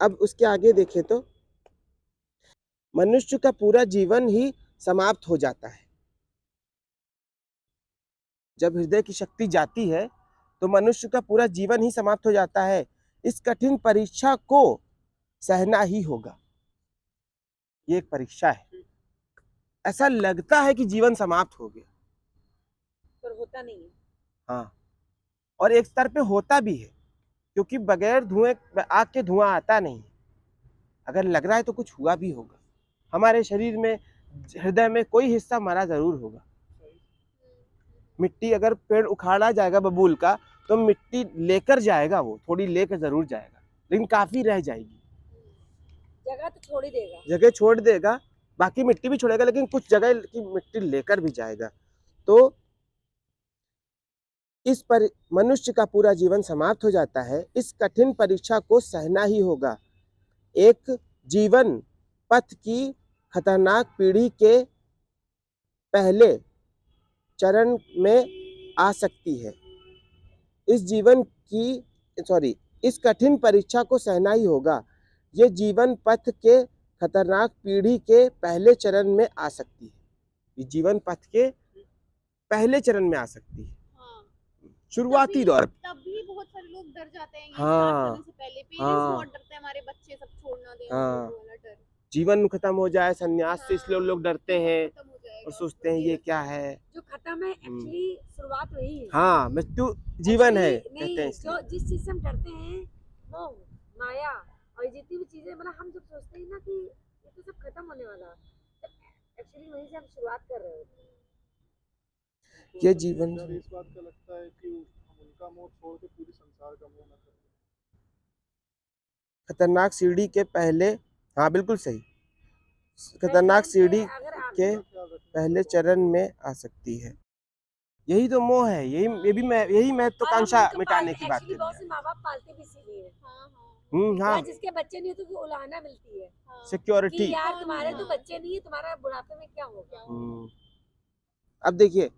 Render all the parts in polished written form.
अब उसके आगे देखें तो मनुष्य का पूरा जीवन ही समाप्त हो जाता है। जब हृदय की शक्ति जाती है तो मनुष्य का पूरा जीवन ही समाप्त हो जाता है। इस कठिन परीक्षा को सहना ही होगा। ये एक परीक्षा है। ऐसा लगता है कि जीवन समाप्त हो गया, पर होता नहीं है। हाँ, और एक स्तर पे होता भी है, क्योंकि बगैर धुएं, आग के धुआं आता नहीं। अगर लग रहा है तो कुछ हुआ भी होगा। हमारे शरीर में, हृदय में कोई हिस्सा मरा जरूर होगा। मिट्टी, अगर पेड़ उखाड़ा जाएगा बबूल का, तो मिट्टी लेकर जाएगा, वो थोड़ी लेकर जरूर जाएगा, लेकिन काफी रह जाएगी। जगह तो छोड़ ही देगा, जगह छोड़ देगा, बाकी मिट्टी भी छोड़ेगा, लेकिन कुछ जगह की मिट्टी लेकर भी जाएगा। तो इस पर मनुष्य का पूरा जीवन समाप्त हो जाता है। इस कठिन परीक्षा को सहना ही होगा। एक जीवन पथ की खतरनाक पीढ़ी के पहले चरण में आ सकती है। इस कठिन परीक्षा को सहना ही होगा। ये जीवन पथ के खतरनाक पीढ़ी के पहले चरण में आ सकती है। ये जीवन पथ के पहले चरण में आ सकती है, हाँ, शुरुआती दौर। तब भी बहुत सारे लोग डर जाते हैं ये स्टार्ट हाँ, करने से पहले। पेरेंट्स हाँ, बहुत डरते हैं हमारे बच्चे सब छोड़ ना दें, हाँ, वो वाला डर। जीवन खत्म हो जाए संन्यास से, इसलिए लोग डरते हैं खत्म हो जाएगा और सोचते हैं ये क्या है। जो खत्म है एक्चुअली शुरुआत वही है। हाँ, मृत्यु जीवन है कहते हैं नहीं, इसलिए। जो जिस चीज से हम डरते हैं वो माया, और जितनी भी चीजें, मतलब हम जब सोचते हैं ना कि ये तो सब खत्म होने वाला, तो एक्चुअली वहीं से हम शुरुआत कर रहे होते हैं। ये जीवन डर इस बात का लगता है कि हम उनका मोह छोड़ के पूरे संसार का मोह न करें। खतरनाक सीढ़ी के पहले, हाँ बिल्कुल सही, खतरनाक सीढ़ी के पहले चरण में आ सकती है। यही तो मोह है, यही महत्वाकांक्षा मिटाने की बात कर रही है। माँ बाप पालते भी इसीलिए है। हाँ हाँ हाँ, जिसके बच्चे नहीं होते तो उलाहना मिलती है कि सिक्योरिटी। यार तुम्हारे तो बच्चे नहीं है, तुम्हारा बुढ़ापे में क्या होगा। अब देखिए,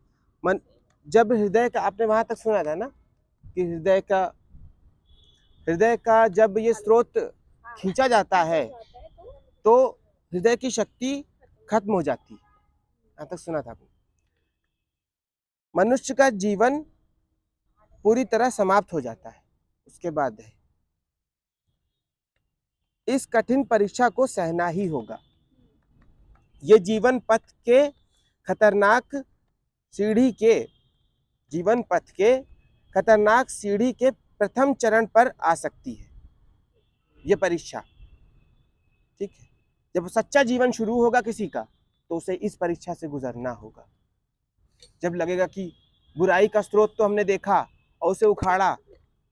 मन जब हृदय का, आपने वहां तक सुना था ना कि हृदय का जब ये स्रोत खींचा जाता है तो हृदय की शक्ति खत्म हो जाती है। यहाँ तक सुना था आपने। मनुष्य का जीवन पूरी तरह समाप्त हो जाता है, उसके बाद है इस कठिन परीक्षा को सहना ही होगा। ये जीवन पथ के खतरनाक सीढ़ी के जीवन पथ के खतरनाक सीढ़ी के प्रथम चरण पर आ सकती है ये परीक्षा। ठीक है, जब सच्चा जीवन शुरू होगा किसी का तो उसे इस परीक्षा से गुजरना होगा। जब लगेगा कि बुराई का स्रोत तो हमने देखा और उसे उखाड़ा,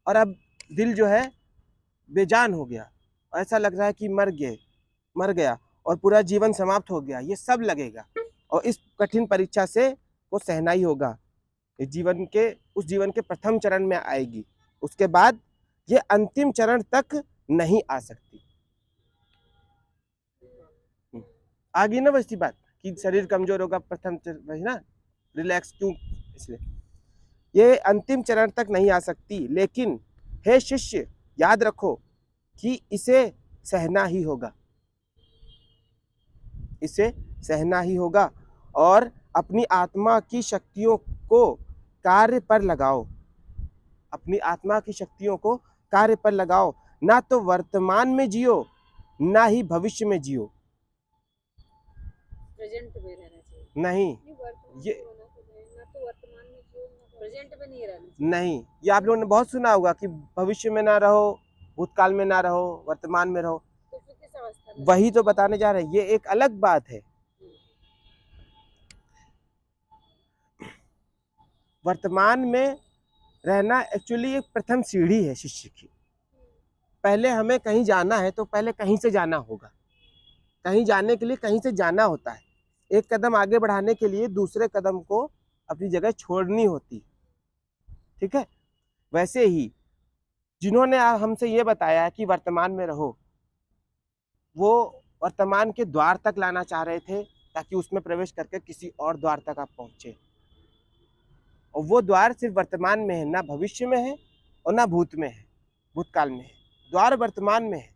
और अब दिल जो है बेजान हो गया, ऐसा लग रहा है कि मर गया और पूरा जीवन समाप्त हो गया, ये सब लगेगा, और इस कठिन परीक्षा से को सहना ही होगा। इस उस जीवन के प्रथम चरण में आएगी, उसके बाद ये अंतिम चरण तक नहीं आ सकती। आगे ना वैसी बात कि शरीर कमजोर होगा, प्रथम वही ना, रिलैक्स क्यों, इसलिए ये अंतिम चरण तक नहीं आ सकती। लेकिन हे शिष्य, याद रखो कि इसे सहना ही होगा, इसे सहना ही होगा, और अपनी आत्मा की शक्तियों को कार्य पर लगाओ। अपनी आत्मा की शक्तियों को कार्य पर लगाओ, ना तो वर्तमान में जियो ना ही भविष्य में जियो। प्रेजेंट में रहना चाहिए, नहीं, ये ना तो वर्तमान में जियो, ना प्रेजेंट में नहीं रहना चाहिए। नहीं, ये आप लोगों ने बहुत सुना होगा कि भविष्य में ना रहो, भूतकाल में ना रहो, वर्तमान में रहो। तो फिर किस अवस्था में? वही तो बताने जा रहे हैं, ये एक अलग बात है। वर्तमान में रहना एक्चुअली एक प्रथम सीढ़ी है शिष्य की। पहले हमें कहीं जाना है तो पहले कहीं से जाना होगा, कहीं जाने के लिए कहीं से जाना होता है। एक कदम आगे बढ़ाने के लिए दूसरे कदम को अपनी जगह छोड़नी होती है। ठीक है, वैसे ही जिन्होंने हमसे ये बताया कि वर्तमान में रहो, वो वर्तमान के द्वार तक लाना चाह रहे थे ताकि उसमें प्रवेश करके किसी और द्वार तक आप पहुंचे, और वो द्वार सिर्फ वर्तमान में है, ना भविष्य में है और ना भूतकाल में है। द्वार वर्तमान में है,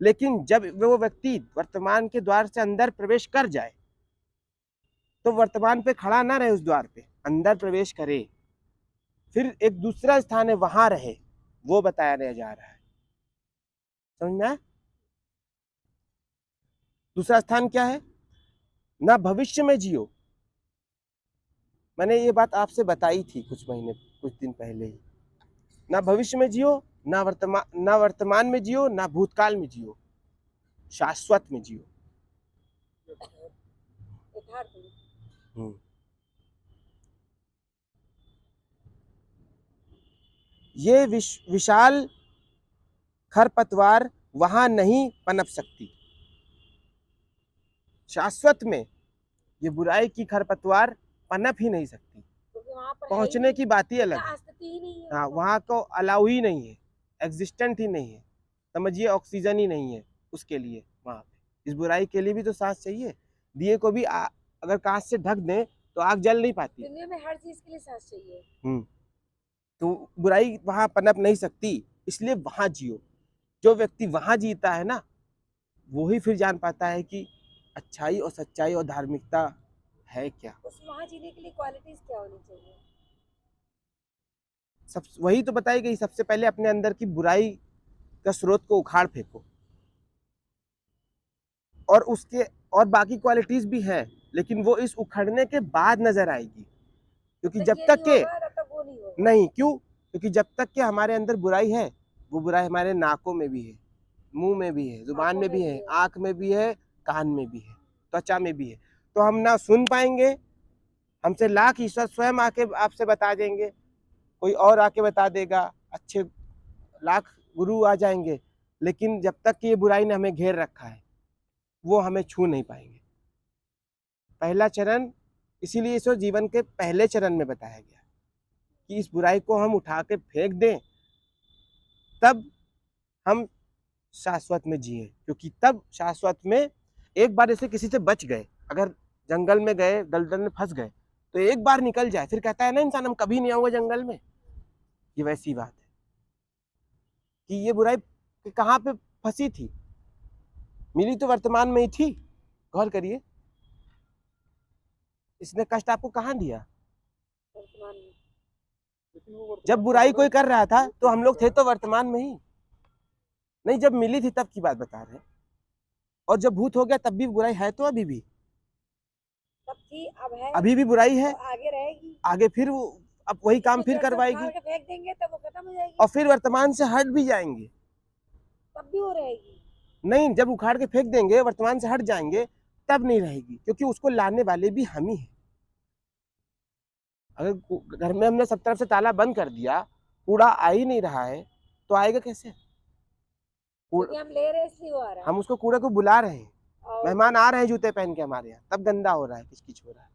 लेकिन जब वो व्यक्ति वर्तमान के द्वार से अंदर प्रवेश कर जाए तो वर्तमान पे खड़ा ना रहे, उस द्वार पे अंदर प्रवेश करे, फिर एक दूसरा स्थान है वहां रहे, वो बताया जा रहा है। समझ में आया? दूसरा स्थान क्या है? ना भविष्य में जियो, मैंने ये बात आपसे बताई थी कुछ दिन पहले ही। ना भविष्य में जियो, ना वर्तमान में जियो, ना भूतकाल में जियो, शाश्वत में जियो। यथार्थ में। ये विशाल खरपतवार वहां नहीं पनप सकती। शाश्वत में ये बुराई की खरपतवार पनप ही नहीं सकती, क्योंकि वहां पर पहुंचने की बात ही अलग है। अस्तित्व ही नहीं है। हाँ, वहां को अलाउ ही नहीं है, एग्जिस्टेंट ही नहीं है, समझिए ऑक्सीजन ही नहीं है उसके लिए वहां पे। इस बुराई के लिए भी तो सांस चाहिए। दिए को भी अगर कांच से ढक दें तो आग जल नहीं पाती। दुनिया में हर चीज के लिए सांस चाहिए। तो बुराई वहां पनप नहीं सकती, इसलिए वहां जियो। जो व्यक्ति वहां जीता है ना, वो ही फिर जान पाता है कि अच्छाई और सच्चाई और धार्मिकता है क्या। उस वहां जीने के लिए क्वालिटीज क्या होनी चाहिए? सब वही तो बताई गई। सबसे पहले अपने अंदर की बुराई का स्रोत को उखाड़ फेंको, और बाकी क्वालिटीज भी हैं, लेकिन वो इस उखड़ने के बाद नजर आएगी। क्योंकि जब तक के वो नहीं होगा। नहीं, क्यों? क्योंकि जब तक के हमारे अंदर बुराई है, वो बुराई हमारे नाकों में भी है, मुंह में भी है, जुबान में भी है, आंख में भी है, कान में भी है, त्वचा में भी है। तो हम ना सुन पाएंगे, हमसे लाख ईश्वर स्वयं आके आपसे बता देंगे, कोई और आके बता देगा, अच्छे लाख गुरु आ जाएंगे, लेकिन जब तक कि ये बुराई ने हमें घेर रखा है, वो हमें छू नहीं पाएंगे। पहला चरण इसीलिए इसको जीवन के पहले चरण में बताया गया कि इस बुराई को हम उठा के फेंक दें, तब हम शाश्वत में जिए। क्योंकि तब शाश्वत में एक बार ऐसे किसी से बच गए, अगर जंगल में गए, दलदल में फंस गए, तो एक बार निकल जाए, फिर कहता है ना इंसान हम कभी नहीं आऊंगा जंगल में। ये वैसी बात है कि ये बुराई कहाँ पे फंसी थी, मिली तो वर्तमान में ही थी। गौर करिए, इसने कष्ट आपको कहाँ दिया? वर्तमान में। लेकिन वो वर्तमान जब में बुराई कोई कर रहा था तो हम लोग थे बुराई तो वर्तमान में ही नहीं, जब मिली थी तब की बात बता रहे हैं। और जब भूत हो गया तब भी बुराई है, तो अभी भी तब थी, अब है, अभी भी बुराई है, तो आगे रहेगी। आगे फिर वो अब वही काम फिर जब सब करवाएगी, उखाड़ के फेंक देंगे तब वो खत्म हो जाएगी, और फिर वर्तमान से हट भी जाएंगे। तब भी वो रहेगी। नहीं, जब उखाड़ के फेंक देंगे, वर्तमान से हट जाएंगे, तब नहीं रहेगी, क्योंकि उसको लाने वाले भी हम ही हैं। अगर घर में हमने सब तरफ से ताला बंद कर दिया, कूड़ा आ ही नहीं रहा है, तो आएगा कैसे? क्योंकि हम ले रहे हैं इसलिए वो आ रहा है। हम उसको कूड़े को बुला रहे हैं, और मेहमान आ रहे हैं जूते पहन के हमारे यहाँ, तब गंदा हो रहा है, किचकिच हो रहा है।